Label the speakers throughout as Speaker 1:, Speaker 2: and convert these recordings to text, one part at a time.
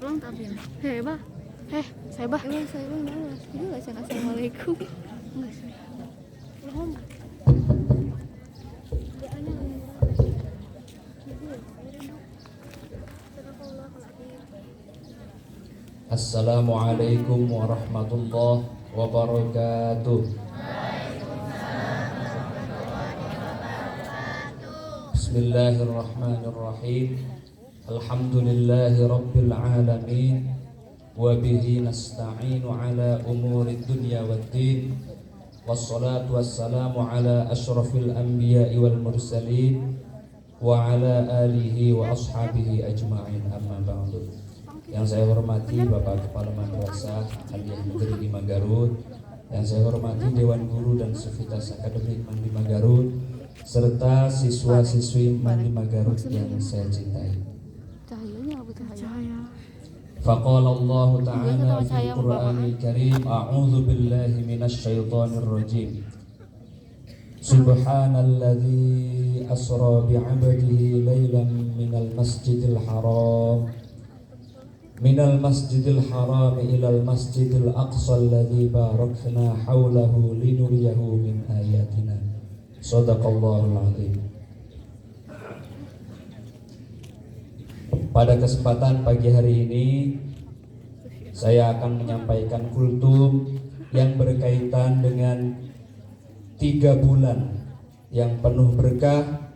Speaker 1: Ulang tahun. Heba. Saya bah. Saya bah enggak. Juga assalamualaikum. Enggak sih. Belum.
Speaker 2: Assalamualaikum warahmatullahi wabarakatuh. Bismillahirrahmanirrahim. Alhamdulillahi rabbil alamin. Wa bihi nasta'inu ala umurid dunya waddin. Wassalatu wassalamu ala asyrafil anbiya'i wal mursalin wa ala alihi wa ashabihi ajma'in, amma ba'du. Yang saya hormati Bapak Kepala Madrasah Aliyah Negeri 5 Garut, yang saya hormati Dewan Guru dan Sivitas Akademik Man 5 Garut, serta siswa-siswi Man 5 Garut yang saya cintai.
Speaker 1: Cahayanya apa cahaya?
Speaker 2: Faqala Allah Ta'ala fil Qur'anil Karim, a'udzu billahi minasy syaithanir rajim. Subhanalladzi asra bi'abdihi lailan minal masjidil haram minal masjidil haram ilal masjidil aqsa alladzi barakna haulahu linuriyahu min ayatina. Shadaqallahul azim. Pada kesempatan pagi hari ini saya akan menyampaikan kultum yang berkaitan dengan 3 bulan yang penuh berkah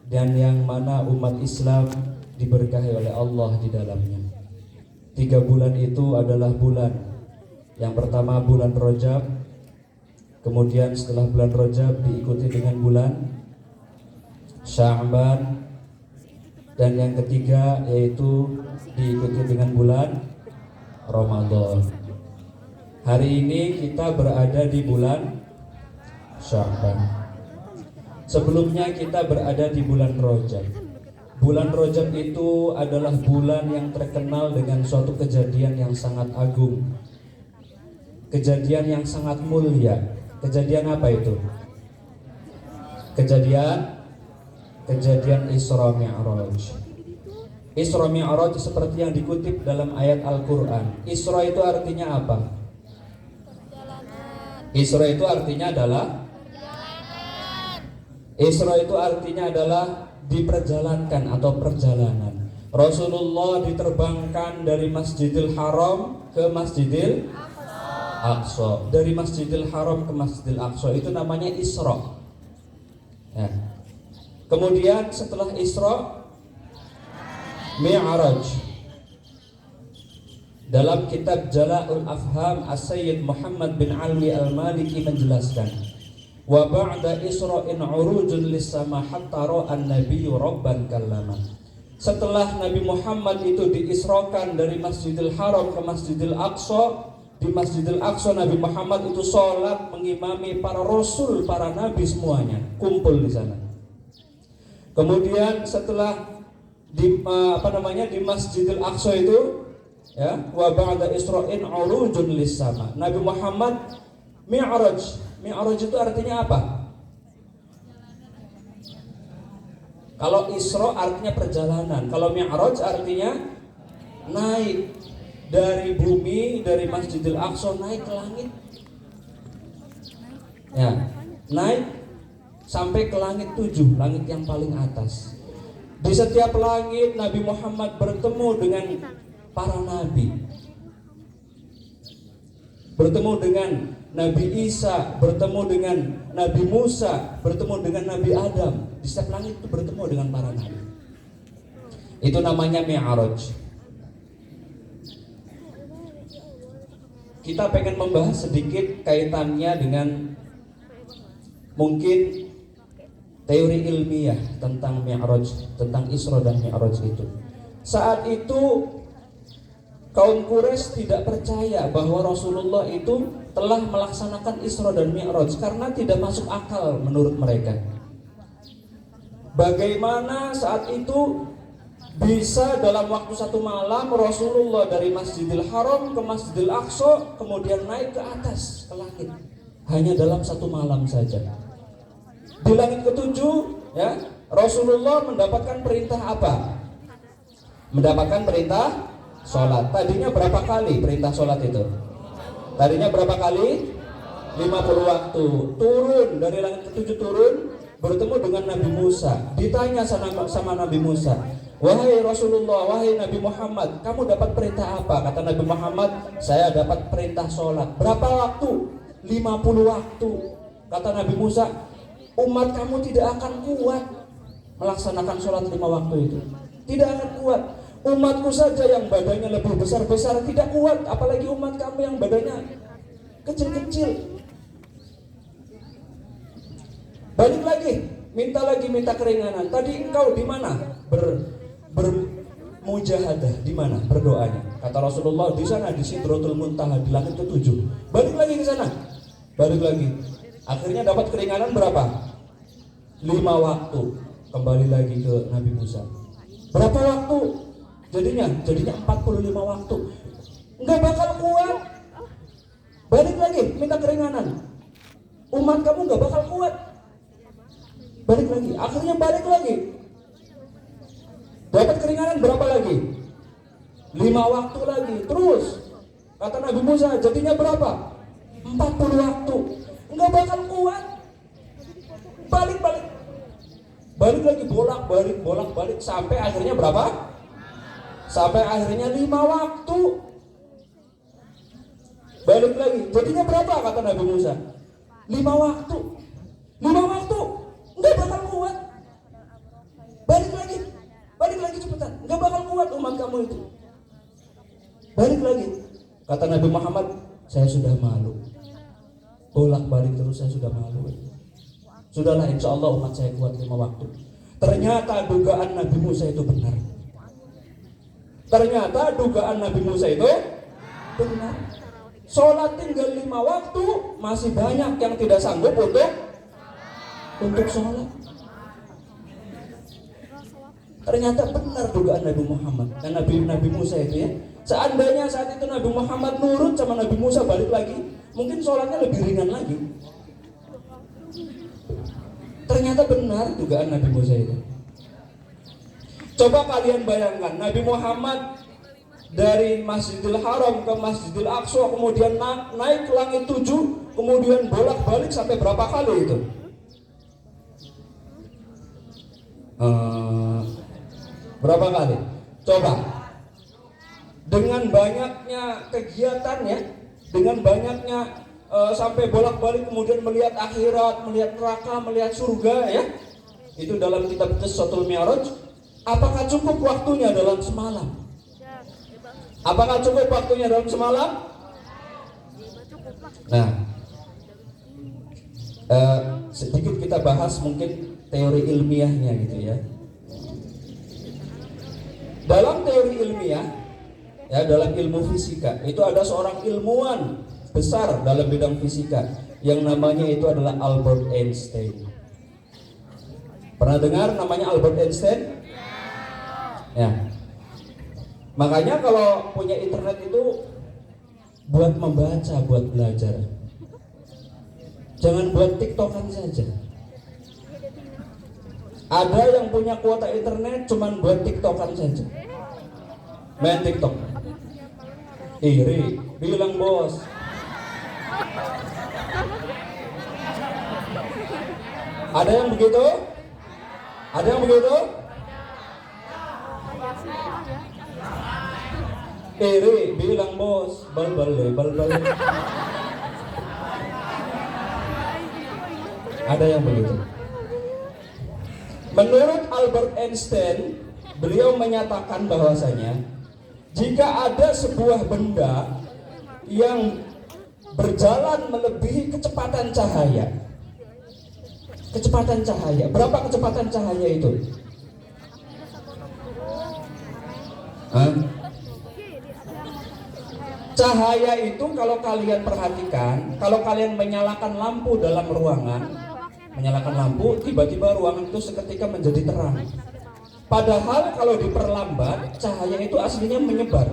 Speaker 2: dan yang mana umat Islam diberkahi oleh Allah di dalamnya. 3 bulan itu adalah bulan yang pertama bulan Rajab, kemudian setelah bulan Rajab diikuti dengan bulan Sya'ban, dan yang ketiga yaitu diikuti dengan bulan Ramadan. Hari ini kita berada di bulan Sya'ban. Sebelumnya kita berada di bulan Rajab. Bulan Rajab itu adalah bulan yang terkenal dengan suatu kejadian yang sangat agung, kejadian yang sangat mulia. Kejadian apa itu? Kejadian Isra Mi'raj. Isra Mi'raj seperti yang dikutip dalam ayat Al-Quran. Isra itu artinya apa? Isra itu artinya adalah diperjalankan atau perjalanan. Rasulullah diterbangkan dari Masjidil Haram ke Masjidil Aqsa. Dari Masjidil Haram ke Masjidil Aqsa itu namanya Isra. Ya. Kemudian setelah Isra, Mi'raj. Dalam kitab Jala'ul Afham As-Sayyid Muhammad bin Alwi Al-Maliki menjelaskan, wa ba'da isra'in urujun lis-sama hatta ra'an nabiyyu rabban kallama. Setelah Nabi Muhammad itu diisrokan dari Masjidil Haram ke Masjidil Aqsa, di Masjidil Aqsa Nabi Muhammad itu sholat mengimami para rasul, para nabi semuanya kumpul di sana. Kemudian setelah di Masjidil Aqsa itu, ya, wa ba'da isra'in urujun lis-sama, Nabi Muhammad Mi'raj. Mi'raj itu artinya apa? Kalau Isra artinya perjalanan, kalau Mi'raj artinya naik dari bumi, dari Masjidil Aqsa naik ke langit. Ya, naik sampai ke langit 7, langit yang paling atas. Di setiap langit Nabi Muhammad bertemu dengan para nabi, bertemu dengan Nabi Isa, bertemu dengan Nabi Musa, bertemu dengan Nabi Adam. Di setiap langit itu bertemu dengan para nabi. Itu namanya Mi'raj. Kita pengen membahas sedikit kaitannya dengan mungkin teori ilmiah tentang Mi'raj, tentang Isra dan Mi'raj itu. Saat itu kaum Quraisy tidak percaya bahwa Rasulullah itu telah melaksanakan Isra dan Mi'raj karena tidak masuk akal menurut mereka. Bagaimana saat itu bisa dalam waktu 1 malam Rasulullah dari Masjidil Haram ke Masjidil Aqsa kemudian naik ke atas ke langit hanya dalam 1 malam saja. Di langit ke-7, ya, Rasulullah mendapatkan perintah apa? Mendapatkan perintah sholat. Tadinya berapa kali perintah sholat itu? Tadinya berapa kali? 50 waktu. Turun dari langit ke-7, turun bertemu dengan Nabi Musa. Ditanya sama Nabi Musa, wahai Rasulullah, wahai Nabi Muhammad, kamu dapat perintah apa? Kata Nabi Muhammad, saya dapat perintah sholat. Berapa waktu? 50 waktu. Kata Nabi Musa, umat kamu tidak akan kuat melaksanakan sholat 5 waktu itu. Tidak akan kuat. Umatku saja yang badannya lebih besar-besar tidak kuat, apalagi umat kamu yang badannya kecil-kecil. Balik lagi, minta keringanan. Tadi engkau di mana bermujahadah, di mana berdoanya? Kata Rasulullah, di sana, di Sidratul Muntaha, di langit ke-7. Balik lagi ke sana, balik lagi. Akhirnya dapat keringanan berapa? 5 waktu. Kembali lagi ke Nabi Musa. Berapa waktu? Jadinya 45 waktu. Enggak bakal kuat. Balik lagi, minta keringanan. Umat kamu enggak bakal kuat. Balik lagi, akhirnya balik lagi. Dapat keringanan berapa lagi? 5 waktu lagi. Terus kata Nabi Musa, jadinya berapa? 40 waktu. Enggak bakal kuat. Balik lagi, bolak-balik sampai akhirnya berapa? Sampai akhirnya 5 waktu. Balik lagi, jadinya berapa kata Nabi Musa? 5 waktu. 5 waktu. Enggak bakal kuat. Balik lagi cepetan. Enggak bakal kuat umat kamu itu. Balik lagi. Kata Nabi Muhammad, saya sudah malu. Bolak-balik terus, saya sudah malu. Sudahlah, insya Allah umat saya kuat 5 waktu. Ternyata dugaan Nabi Musa itu benar. Sholat tinggal 5 waktu, masih banyak yang tidak sanggup untuk sholat. Ternyata benar dugaan Nabi Muhammad dan Nabi Musa itu ya. Seandainya saat itu Nabi Muhammad nurut sama Nabi Musa, balik lagi, mungkin sholatnya lebih ringan lagi. Ternyata benar dugaan Nabi Musa itu. Coba kalian bayangkan, Nabi Muhammad dari Masjidil Haram ke Masjidil Aqsa, kemudian naik ke langit 7, kemudian bolak-balik sampai berapa kali itu? Berapa kali? Coba. Dengan banyaknya kegiatannya, dengan banyaknya sampai bolak-balik, kemudian melihat akhirat, melihat neraka, melihat surga ya. Itu dalam kitab Qissatul Mi'raj. Apakah cukup waktunya dalam semalam? Nah, sedikit kita bahas mungkin teori ilmiahnya gitu ya. Dalam teori ilmiah, ya dalam ilmu fisika, itu ada seorang ilmuwan besar dalam bidang fisika yang namanya itu adalah Albert Einstein. Pernah dengar namanya Albert Einstein? Ya. Makanya kalau punya internet itu buat membaca, buat belajar. Jangan buat TikTokan saja. Ada yang punya kuota internet cuman buat TikTokan saja. Main TikTok. Iri, bilang bos. Ada yang begitu? Iri, bilang bos. Bal. Ada yang begitu. Menurut Albert Einstein, beliau menyatakan bahwasanya jika ada sebuah benda yang berjalan melebihi kecepatan cahaya. Berapa kecepatan cahaya itu? Cahaya itu kalau kalian perhatikan, kalau kalian menyalakan lampu dalam ruangan, tiba-tiba ruangan itu seketika menjadi terang. Padahal kalau diperlambat, cahaya itu aslinya menyebar,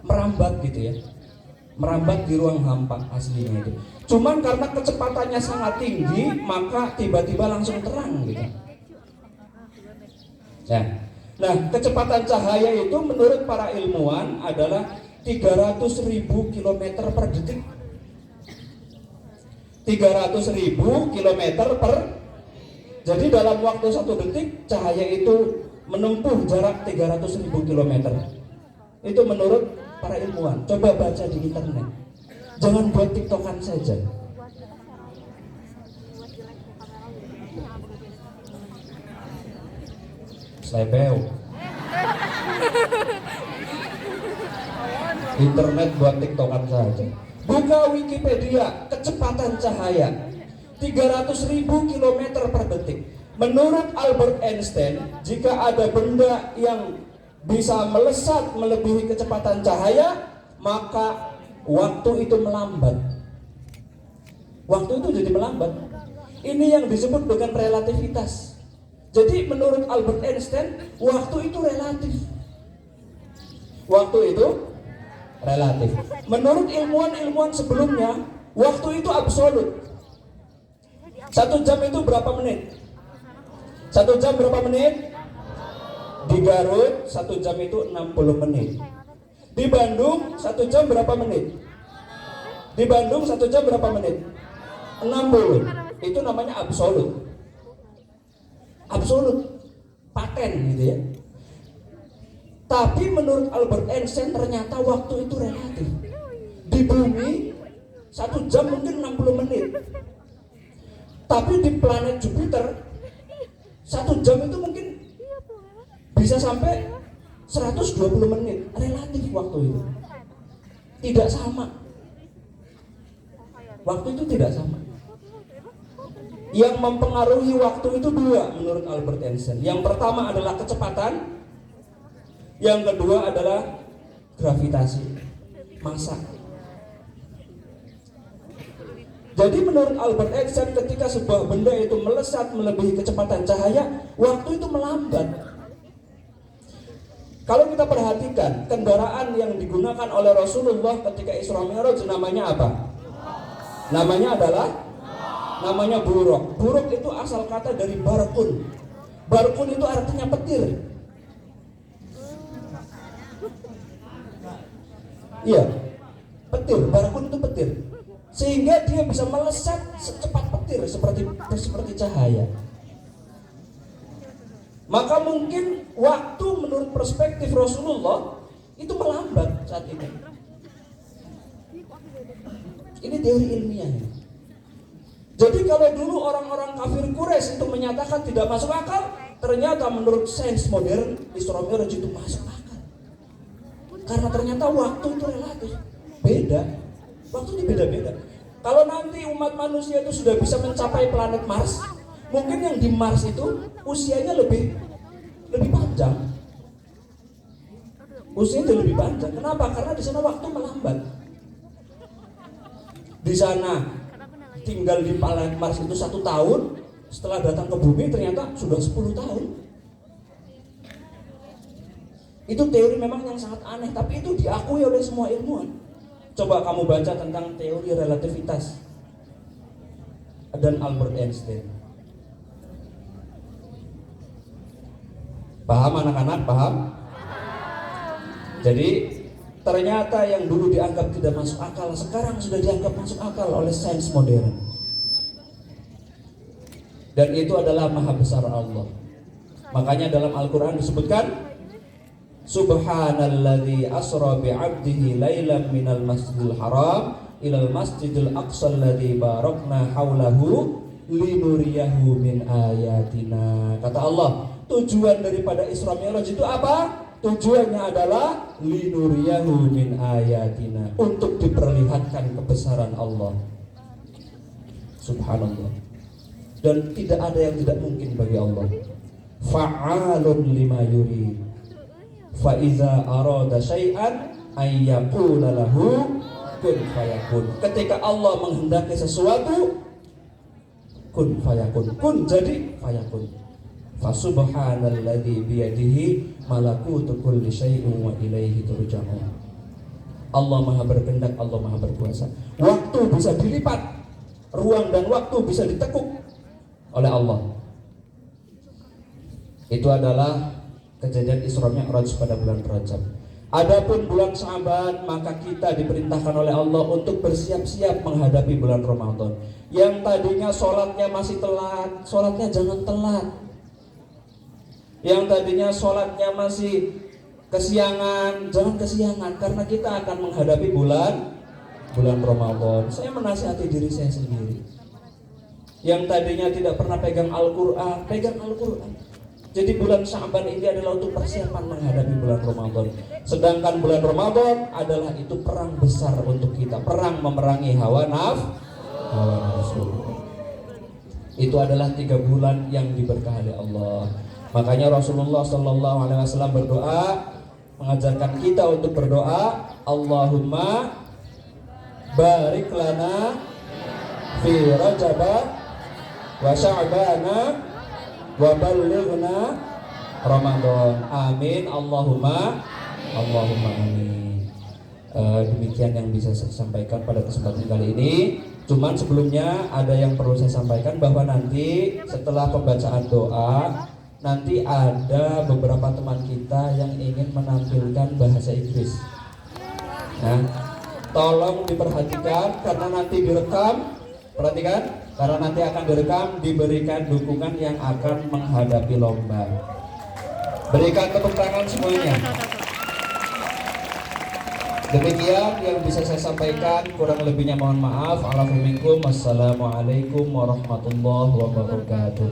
Speaker 2: merambat gitu ya, merambat di ruang hampa aslinya itu. Cuman karena kecepatannya sangat tinggi, maka tiba-tiba langsung terang gitu. Ya. Nah, kecepatan cahaya itu menurut para ilmuwan adalah 300.000 km per detik. 300.000 km per. Jadi dalam waktu 1 detik cahaya itu menempuh jarak 300.000 km. Itu menurut para ilmuwan. Coba baca di internet. Jangan buat tiktokan saja. Slepeu. Internet buat tiktokan saja. Buka Wikipedia, kecepatan cahaya 300.000 km per detik. Menurut Albert Einstein, jika ada benda yang bisa melesat melebihi kecepatan cahaya, maka waktu itu melambat. Waktu itu jadi melambat. Ini yang disebut dengan relativitas. Jadi menurut Albert Einstein, waktu itu relatif. Waktu itu relatif. Menurut ilmuwan-ilmuwan sebelumnya, waktu itu absolut. 1 jam itu berapa menit? 1 jam berapa menit? Di Garut 1 jam itu 60 menit. Di Bandung 1 jam berapa menit? Di Bandung 1 jam berapa menit? 60. Itu namanya absolut. Absolut, paten gitu ya. Tapi menurut Albert Einstein ternyata waktu itu relatif. Di bumi 1 jam mungkin 60 menit. Tapi di planet Jupiter 1 jam itu mungkin bisa sampai 120 menit. Relatif waktu itu. Tidak sama. Waktu itu tidak sama. Yang mempengaruhi waktu itu 2 menurut Albert Einstein. Yang pertama adalah kecepatan. Yang kedua adalah gravitasi, massa. Jadi menurut Albert Einstein, ketika sebuah benda itu melesat melebihi kecepatan cahaya, waktu itu melambat. Kalau kita perhatikan kendaraan yang digunakan oleh Rasulullah ketika Isra Mi'raj namanya apa? Namanya buruk. Buruk itu asal kata dari barkun. Barkun itu artinya petir. Iya, petir. Barkun itu petir. Sehingga dia bisa melesat secepat petir seperti cahaya. Maka mungkin waktu menurut perspektif Rasulullah itu melambat saat ini. Ini teori ilmiah. Jadi kalau dulu orang-orang kafir Quraisy itu menyatakan tidak masuk akal, ternyata menurut sains modern Isra Mi'raj itu masuk akal. Karena ternyata waktu itu relatif. Beda. Waktu itu beda-beda. Kalau nanti umat manusia itu sudah bisa mencapai planet Mars, mungkin yang di Mars itu usianya lebih panjang. Usianya lebih panjang. Kenapa? Karena di sana waktu melambat. Di sana tinggal di planet Mars itu 1 tahun, setelah datang ke bumi ternyata sudah 10 tahun. Itu teori memang yang sangat aneh, tapi itu diakui oleh semua ilmuwan. Coba kamu baca tentang teori relativitas dan Albert Einstein. Paham anak-anak? Paham? Jadi ternyata yang dulu dianggap tidak masuk akal, sekarang sudah dianggap masuk akal oleh sains modern. Dan itu adalah maha besar Allah. Makanya dalam Al-Quran disebutkan, Subhanalladzi asra bi'abdihi lailan minal masjidil haram ilal masjidil aqsa alladzi barakna haulahu linuriyahu min ayatina. Kata Allah, tujuan daripada Isra Mi'raj itu apa? Tujuannya adalah linuriyahu min ayatina, untuk diperlihatkan kebesaran Allah. Subhanallah. Dan tidak ada yang tidak mungkin bagi Allah. Fa'alun lima yurid. Fa iza arada syai'an ay yaqula lahu kun fayakun. Ketika Allah menghendaki sesuatu, kun fayakun. Kun jadi fayakun. Fa subhanalladzi biyadihi malakutu kulli syai'in wa ilaihi turja'un. Allah Maha berkehendak, Allah Maha berkuasa. Waktu bisa dilipat, ruang dan waktu bisa ditekuk oleh Allah. Itu adalah kejadian Isra Mi'raj pada bulan Rajab. Adapun bulan Sya'ban, maka kita diperintahkan oleh Allah untuk bersiap-siap menghadapi bulan Ramadan. Yang tadinya sholatnya masih telat, sholatnya jangan telat. Yang tadinya sholatnya masih kesiangan, jangan kesiangan, karena kita akan menghadapi bulan Ramadan. Saya menasihati diri saya sendiri. Yang tadinya tidak pernah pegang Al-Quran, pegang Al-Quran. Jadi bulan Sya'ban ini adalah untuk persiapan menghadapi bulan Ramadan. Sedangkan bulan Ramadan adalah itu perang besar untuk kita, perang memerangi hawa nafsu. Itu adalah 3 bulan yang diberkahi oleh Allah. Makanya Rasulullah SAW berdoa, mengajarkan kita untuk berdoa, Allahumma barik lana fi Rajab wa Sya'bana wa ballighna Ramadan. Amin. Allahumma amin. Demikian yang bisa saya sampaikan pada kesempatan kali ini. Cuman sebelumnya ada yang perlu saya sampaikan, bahwa nanti setelah pembacaan doa, nanti ada beberapa teman kita yang ingin menampilkan bahasa Inggris. Nah, tolong diperhatikan karena nanti direkam. Perhatikan, karena nanti akan direkam, diberikan dukungan yang akan menghadapi lomba. Berikan tepuk tangan semuanya. Demikian yang bisa saya sampaikan, kurang lebihnya mohon maaf. Assalamualaikum warahmatullahi wabarakatuh.